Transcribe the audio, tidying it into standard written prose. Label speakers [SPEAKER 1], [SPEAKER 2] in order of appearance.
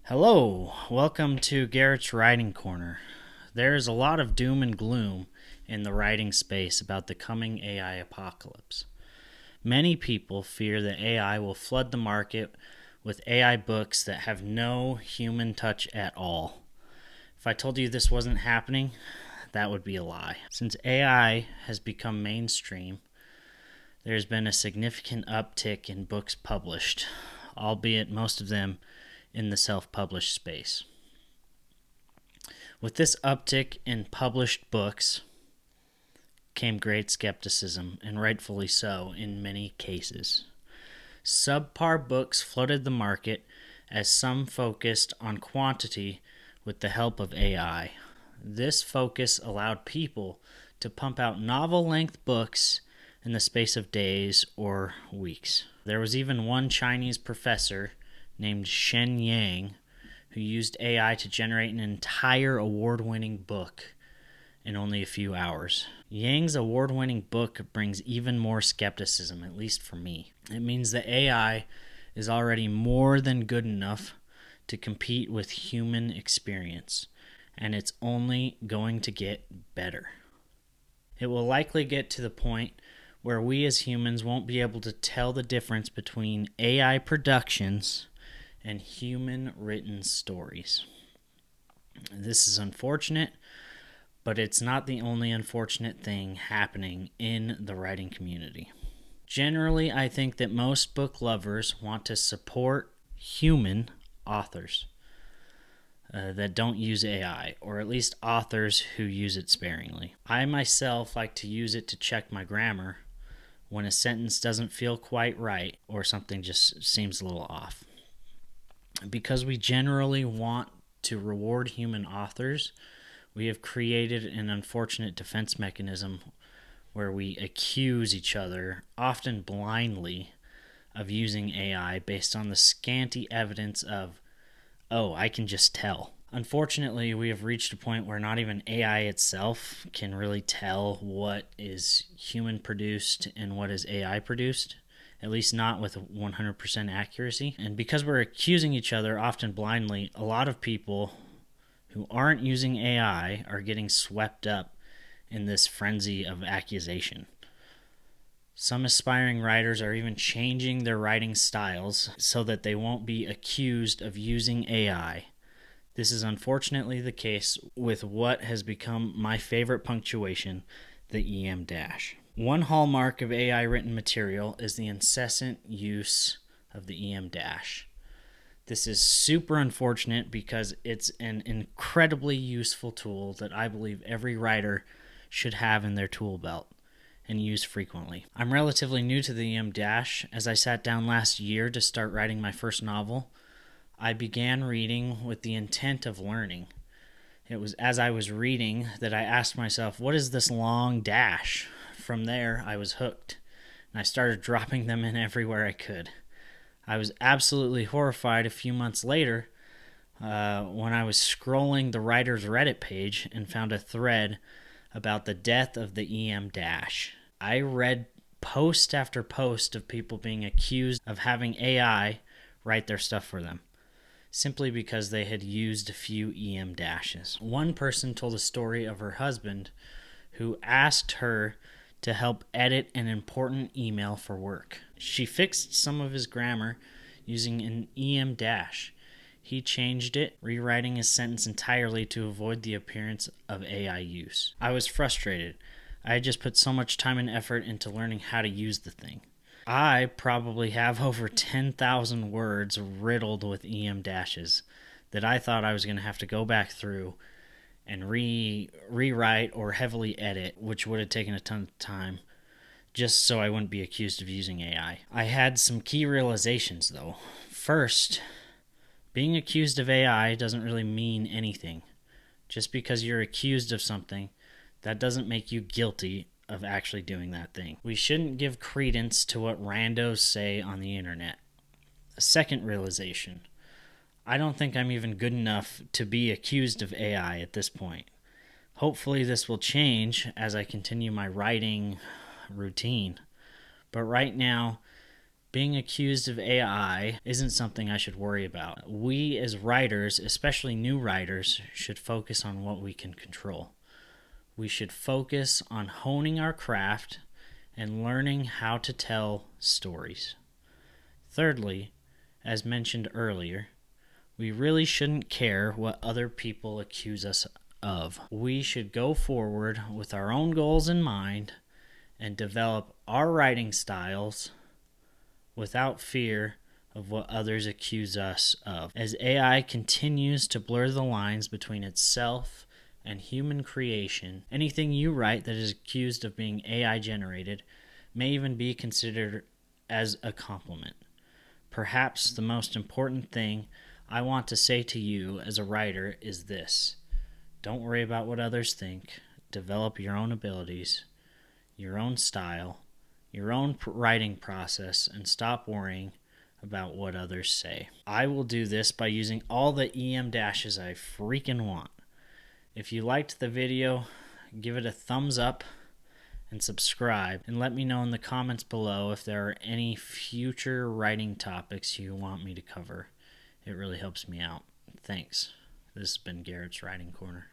[SPEAKER 1] Hello, welcome to Garrett's Writing Corner. There's a lot of doom and gloom in the writing space about the coming AI apocalypse. Many people fear that AI will flood the market with AI books that have no human touch at all. If I told you this wasn't happening, that would be a lie. Since AI has become mainstream, there's been a significant uptick in books published, albeit most of them in the self-published space. With this uptick in published books came great skepticism, and rightfully so in many cases. Subpar books flooded the market as some focused on quantity with the help of AI. This focus allowed people to pump out novel-length books in the space of days or weeks. There was even one Chinese professor named Shen Yang, who used AI to generate an entire award-winning book in only a few hours. Yang's award-winning book brings even more skepticism, at least for me. It means that AI is already more than good enough to compete with human experience, and it's only going to get better. It will likely get to the point where we as humans won't be able to tell the difference between AI productions and human-written stories. This is unfortunate, but it's not the only unfortunate thing happening in the writing community. Generally, I think that most book lovers want to support human authors that don't use AI, or at least authors who use it sparingly. I myself like to use it to check my grammar when a sentence doesn't feel quite right or something just seems a little off. Because we generally want to reward human authors, we have created an unfortunate defense mechanism where we accuse each other, often blindly, of using AI based on the scanty evidence of, oh, I can just tell. Unfortunately, we have reached a point where not even AI itself can really tell what is human produced and what is AI produced. At least not with 100% accuracy. And because we're accusing each other often blindly, a lot of people who aren't using AI are getting swept up in this frenzy of accusation. Some aspiring writers are even changing their writing styles so that they won't be accused of using AI. This is unfortunately the case with what has become my favorite punctuation, the EM dash. One hallmark of AI written material is the incessant use of the EM dash. This is super unfortunate because it's an incredibly useful tool that I believe every writer should have in their tool belt and use frequently. I'm relatively new to the EM dash. As I sat down last year to start writing my first novel, I began reading with the intent of learning. It was as I was reading that I asked myself, what is this long dash? From there, I was hooked, and I started dropping them in everywhere I could. I was absolutely horrified a few months later when I was scrolling the writer's Reddit page and found a thread about the death of the EM dash. I read post after post of people being accused of having AI write their stuff for them, simply because they had used a few EM dashes. One person told a story of her husband who asked her to help edit an important email for work. She fixed some of his grammar using an EM dash. He changed it, rewriting his sentence entirely to avoid the appearance of AI use. I was frustrated. I had just put so much time and effort into learning how to use the thing. I probably have over 10,000 words riddled with EM dashes that I thought I was going to have to go back through and rewrite or heavily edit, which would have taken a ton of time, just so I wouldn't be accused of using AI. I had some key realizations, though. First, being accused of AI doesn't really mean anything. Just because you're accused of something, that doesn't make you guilty of actually doing that thing. We shouldn't give credence to what randos say on the internet. A second realization: I don't think I'm even good enough to be accused of AI at this point. Hopefully this will change as I continue my writing routine. But right now, Being accused of AI isn't something I should worry about. We as writers, especially new writers, should focus on what we can control. We should focus on honing our craft and learning how to tell stories. Thirdly, as mentioned earlier, we really shouldn't care what other people accuse us of. We should go forward with our own goals in mind and develop our writing styles without fear of what others accuse us of. As AI continues to blur the lines between itself and human creation, anything you write that is accused of being AI generated may even be considered as a compliment. Perhaps the most important thing I want to say to you as a writer is this: don't worry about what others think. Develop your own abilities, your own style, your own writing process, and stop worrying about what others say. I will do this by using all the EM dashes I freaking want. If you liked the video, give it a thumbs up and subscribe, and let me know in the comments below if there are any future writing topics you want me to cover. It really helps me out. Thanks. This has been Garrett's Writing Corner.